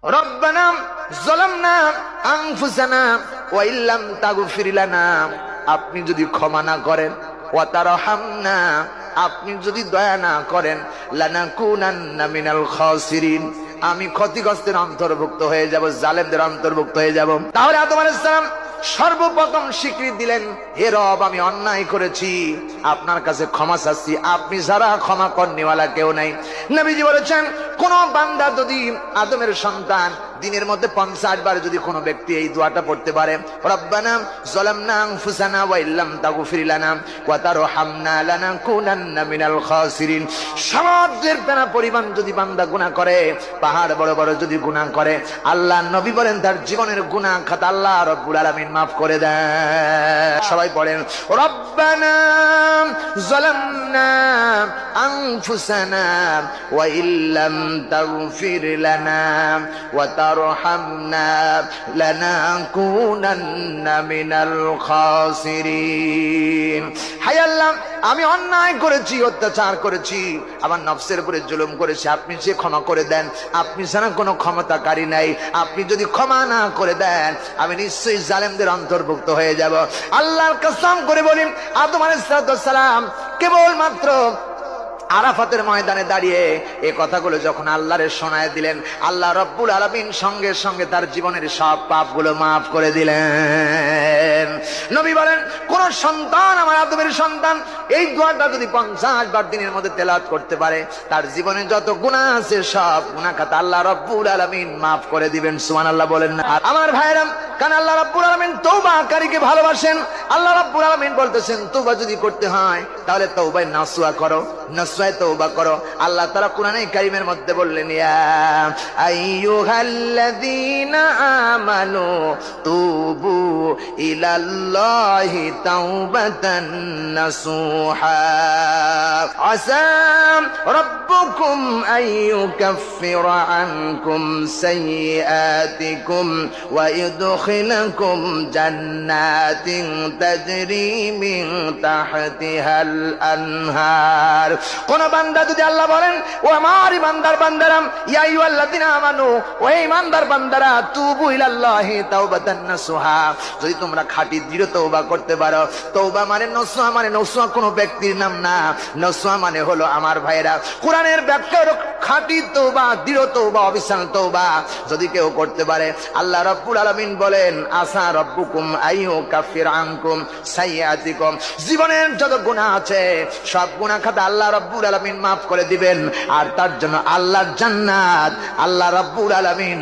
রব্বানা যালামনা আনফুসানা ওয়া ইল্লাম তাগফির লানা, আপনি যদি ক্ষমা না করেন, ওয়া তারহামনা, আপনি যদি দয়া না করেন, লানাকুনান্না মিনাল খাসিরিন, আমি ক্ষতিগ্রস্তের অন্তর্ভুক্ত হয়ে যাব, জালেমদের অন্তর্ভুক্ত হয়ে যাব। তাহলে আদম আলাইহিস সালাম সর্বপ্রথম স্বীকৃতি দিলেন, হে রব, আমি অন্যায় করেছি, আপনার কাছে ক্ষমা চাচ্ছি, আপনি ছাড়া ক্ষমা করনেওয়ালা কেউ নাই। নবীজি বলেছেন, কোন বান্দা যদি আদমের সন্তান দিনের মধ্যে 50 বার যদি কোনো ব্যক্তি এই দোয়াটা পড়তে পারে, রব্বানা যালামনা আনফুসানা ওয়া ইল্লাম তাগফির লানা ওয়া তারহামনা লানাকুনান্না মিনাল খাসিরিন, সমুদ্রের ফেনা পরিমাণ যদি বান্দা গুনাহ করে, পাহাড় বড় বড় যদি গুনাহ করে, আল্লাহ নবী বলেন তার জীবনের গুনাহ খাতা আল্লাহ রব্বুল আলামিন মাফ করে দেন। সবাই পড়েন, রব্বানা যালামনা আনফুসানা ওয়া ইল্লাম তাগফির লানা ওয়া তারহামনা লানাকুনান্না মিনাল খাসিরিন। হায় আল্লাহ, আমি অন্যায় করেছি, অত্যাচার করেছি, আমার নফসের উপরে জুলুম করেছি, আপনি যে ক্ষমা করে দেন, আপনি ছাড়া কোনো ক্ষমতাকারী নাই, আপনি যদি ক্ষমা না করে দেন, আমি নিশ্চয়ই জালেমদের অন্তর্ভুক্ত হয়ে যাব। আল্লাহর কসম করে বলি, আদম আলাইহিস সালাম কেবলমাত্র আরাফাতের ময়দানে দাঁড়িয়ে এই কথাগুলো যখন আল্লাহরে শোনায় দিলেন, আল্লাহ রব্বুল আলামিন সঙ্গে সঙ্গে তার জীবনের সব পাপগুলো মাফ করে দিলেন। নবী বলেন, কোন সন্তান, আমার আদমের সন্তান, এই দোয়াটা যদি 50 বার দিনের মধ্যে তেলাওয়াত করতে পারে, তার জীবনে যত গুনাহ আছে সব গুনাহ খাতা আল্লাহ রব্বুল আলামিন মাফ করে দিবেন। সুবহানাল্লাহ বলেন না? আমার ভাইরা, কারণ আল্লাহ রব্বুল আলামিন তওবাকারীকে ভালোবাসেন। আল্লাহ রব্বুল আলামিন বলতেছেন, তওবা যদি করতে হয় তাহলে তওবায়ে নাসুহা করো, নাসুহায়ে তওবা করো। আল্লাহ তাআলা কোরআনে কারীমের মধ্যে বললেন, ইয়া আইয়ুহাল্লাযীনা আমানু তুবু ইলাল্লাহি তাওবাতান নাসুহা আসা রাব্বুকুম আইয়ুকাফফিরা আনকুম সাইয়্যাতিকুম ওয়া ইউদখিলাকুম জান্নাতিন তাজরি মিন তাহতিহাল আনহার। কোন বান্দা যদি আল্লাহ বলেন, ও আমার ইমানদার বান্দারা, ইয়া আইয়ুহাল্লাযীনা আমানু, ও ইমানদার বান্দারা, তুবু ইলাল্লাহি তাওবাতান নাসুহা, যদি তোমরা খাঁটি দৃঢ় তওবা করতে পারো। তওবা মানে নসুহা, মানে নসুহা কোনো ব্যক্তির নাম না, নসুহা মানে হলো আমার ভাইরা কোরআনের ব্যাখ্যা খাঁটি তওবা, দৃঢ় তওবা, অবিচল তওবা যদি কেউ করতে পারে, আল্লাহ রাব্বুল আলামিন বলেন, আসা রাব্বুকুম আইয়ুকাফির আনকুম সাইয়্যাতিকুম, জীবনের যত গুনাহ আছে সব গুনাহ খাতা আল্লাহ রাব্বুল আলামিন মাফ করে দিবেন, আর তার জন্য আল্লাহর জান্নাত আল্লাহ রাব্বুল আলামিন